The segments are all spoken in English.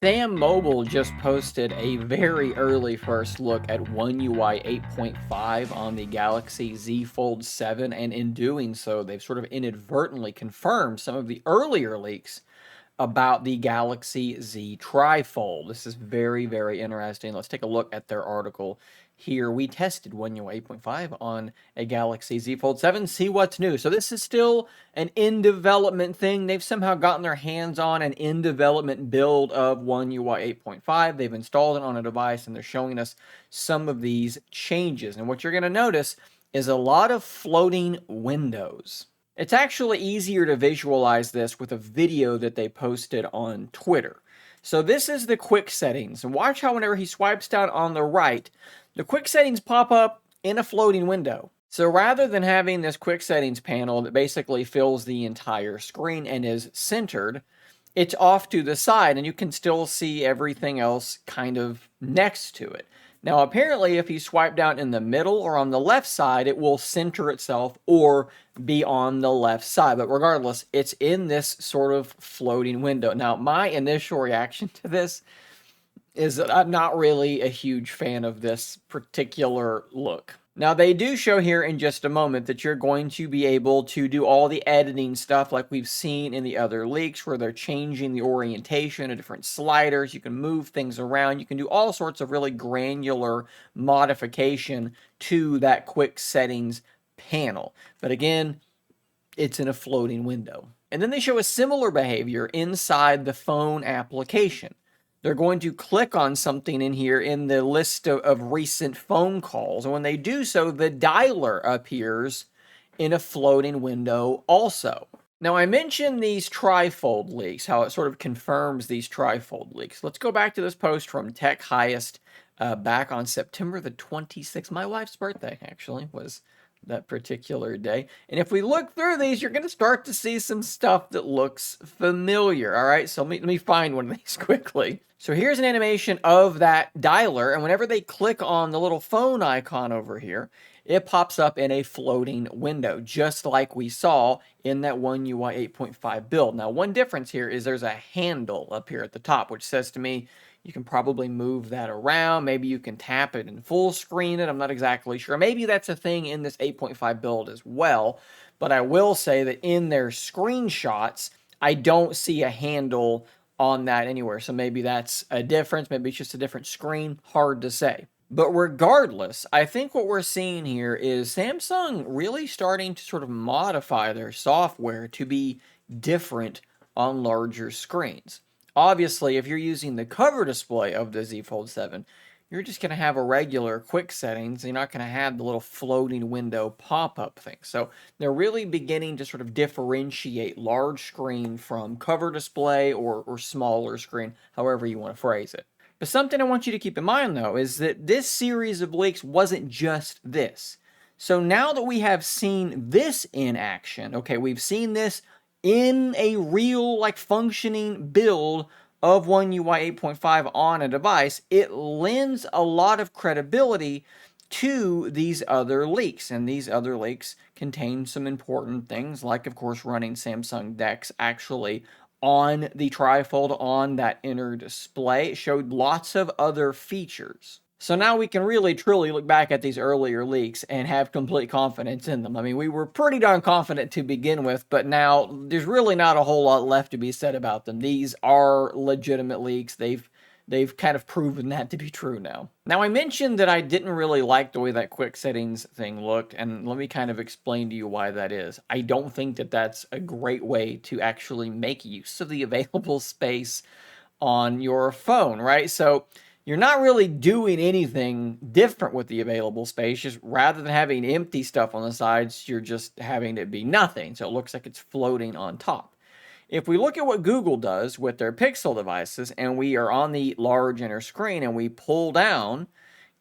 Sam Mobile just posted a very early first look at One UI 8.5 on the Galaxy Z Fold 7, and in doing so, they've sort of inadvertently confirmed some of the earlier leaks about the Galaxy Z TriFold. This is very, very interesting. Let's take a look at their article here. We tested One UI 8.5 on a Galaxy Z Fold 7, see what's new. So this is still an in-development thing. They've somehow gotten their hands on an in-development build of One UI 8.5. They've installed it on a device, and they're showing us some of these changes. And what you're going to notice is a lot of floating windows. It's actually easier to visualize this with a video that they posted on Twitter. So this is the quick settings, and watch how whenever he swipes down on the right, the quick settings pop up in a floating window. So rather than having this quick settings panel that basically fills the entire screen and is centered, it's off to the side, and you can still see everything else kind of next to it. Now, apparently, if you swipe down in the middle or on the left side, it will center itself or be on the left side. But regardless, it's in this sort of floating window. Now, my initial reaction to this is that I'm not really a huge fan of this particular look. Now, they do show here in just a moment that you're going to be able to do all the editing stuff like we've seen in the other leaks, where they're changing the orientation of different sliders. You can move things around. You can do all sorts of really granular modification to that quick settings panel. But again, it's in a floating window. And then they show a similar behavior inside the phone application. They're going to click on something in here in the list of recent phone calls. And when they do so, the dialer appears in a floating window also. Now, I mentioned these TriFold leaks, how it sort of confirms these TriFold leaks. Let's go back to this post from Tech Highest back on September the 26th. My wife's birthday, actually, was that particular day. And if we look through these, you're going to start to see some stuff that looks familiar. All right, so let me find one of these quickly. So here's an animation of that dialer, and whenever they click on the little phone icon over here, it pops up in a floating window, just like we saw in that One UI 8.5 build. Now, one difference here is there's a handle up here at the top, which says to me you can probably move that around. Maybe you can tap it and full screen it. I'm not exactly sure. Maybe that's a thing in this 8.5 build as well. But I will say that in their screenshots, I don't see a handle on that anywhere. So maybe that's a difference. Maybe it's just a different screen. Hard to say. But regardless, I think what we're seeing here is Samsung really starting to sort of modify their software to be different on larger screens. Obviously, if you're using the cover display of the Z Fold 7, you're just going to have a regular quick settings. You're not going to have the little floating window pop-up thing. So they're really beginning to sort of differentiate large screen from cover display or smaller screen, however you want to phrase it. But something I want you to keep in mind, though, is that this series of leaks wasn't just this. So now that we have seen this in action, okay, we've seen this in a real, like, functioning build of One UI 8.5 on a device, it lends a lot of credibility to these other leaks. And these other leaks contain some important things, like, of course, running Samsung DeX actually on the TriFold on that inner display. It showed lots of other features. So now we can really, truly look back at these earlier leaks and have complete confidence in them. I mean, we were pretty darn confident to begin with, but now there's really not a whole lot left to be said about them. These are legitimate leaks. They've kind of proven that to be true now. Now, I mentioned that I didn't really like the way that quick settings thing looked, and let me kind of explain to you why that is. I don't think that that's a great way to actually make use of the available space on your phone, right? So you're not really doing anything different with the available space. Just rather than having empty stuff on the sides, you're just having it be nothing. So it looks like it's floating on top. If we look at what Google does with their Pixel devices, and we are on the large inner screen and we pull down,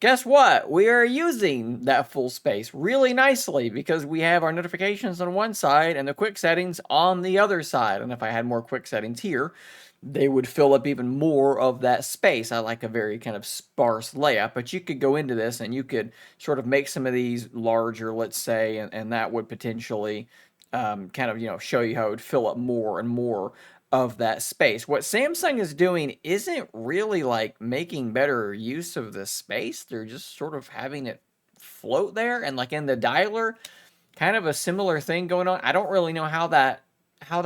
guess what? We are using that full space really nicely because we have our notifications on one side and the quick settings on the other side. And if I had more quick settings here, they would fill up even more of that space. I like a very kind of sparse layout, but you could go into this and you could sort of make some of these larger, let's say, and that would potentially kind of, show you how it would fill up more and more of that space. What Samsung is doing isn't really like making better use of the space. They're just sort of having it float there, and like in the dialer, kind of a similar thing going on. I don't really know how that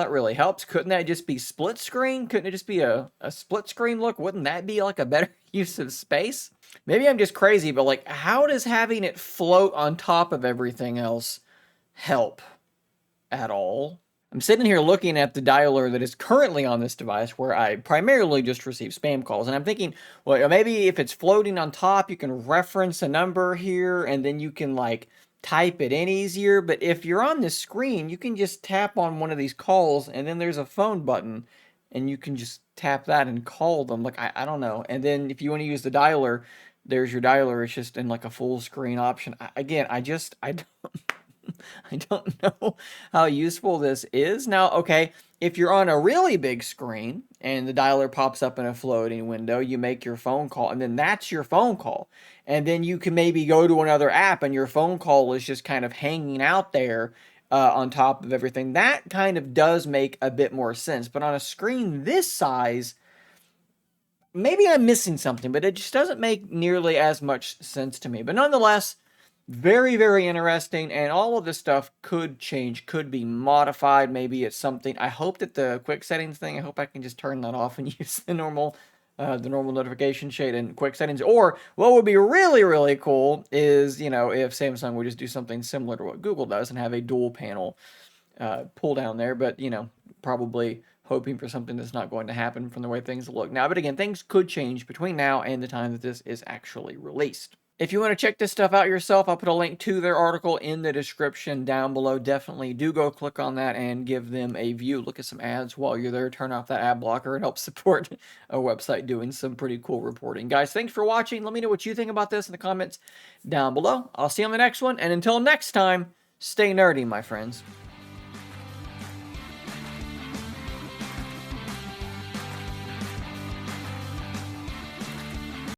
really helps. Couldn't that just be split screen? Couldn't it just be a split screen look? Wouldn't that be like a better use of space? Maybe I'm just crazy, but like how does having it float on top of everything else help at all? I'm sitting here looking at the dialer that is currently on this device where I primarily just receive spam calls. And I'm thinking, well, maybe if it's floating on top, you can reference a number here and then you can like type it in easier. But if you're on this screen, you can just tap on one of these calls and then there's a phone button and you can just tap that and call them. Like, I don't know. And then if you want to use the dialer, there's your dialer. It's just in like a full screen option. Again, I don't. I don't know how useful this is. Now, okay, if you're on a really big screen and the dialer pops up in a floating window, you make your phone call, and then that's your phone call. And then you can maybe go to another app and your phone call is just kind of hanging out there on top of everything. That kind of does make a bit more sense. But on a screen this size, maybe I'm missing something, but it just doesn't make nearly as much sense to me. But nonetheless, very, very interesting, and all of this stuff could change, could be modified. Maybe it's something. I hope that the quick settings thing, I hope I can just turn that off and use the normal notification shade and quick settings. Or what would be really, really cool is, if Samsung would just do something similar to what Google does and have a dual panel pull down there. But, probably hoping for something that's not going to happen from the way things look now. But again, things could change between now and the time that this is actually released. If you want to check this stuff out yourself, I'll put a link to their article in the description down below. Definitely do go click on that and give them a view. Look at some ads while you're there. Turn off that ad blocker. It helps support a website doing some pretty cool reporting. Guys, thanks for watching. Let me know what you think about this in the comments down below. I'll see you on the next one. And until next time, stay nerdy, my friends.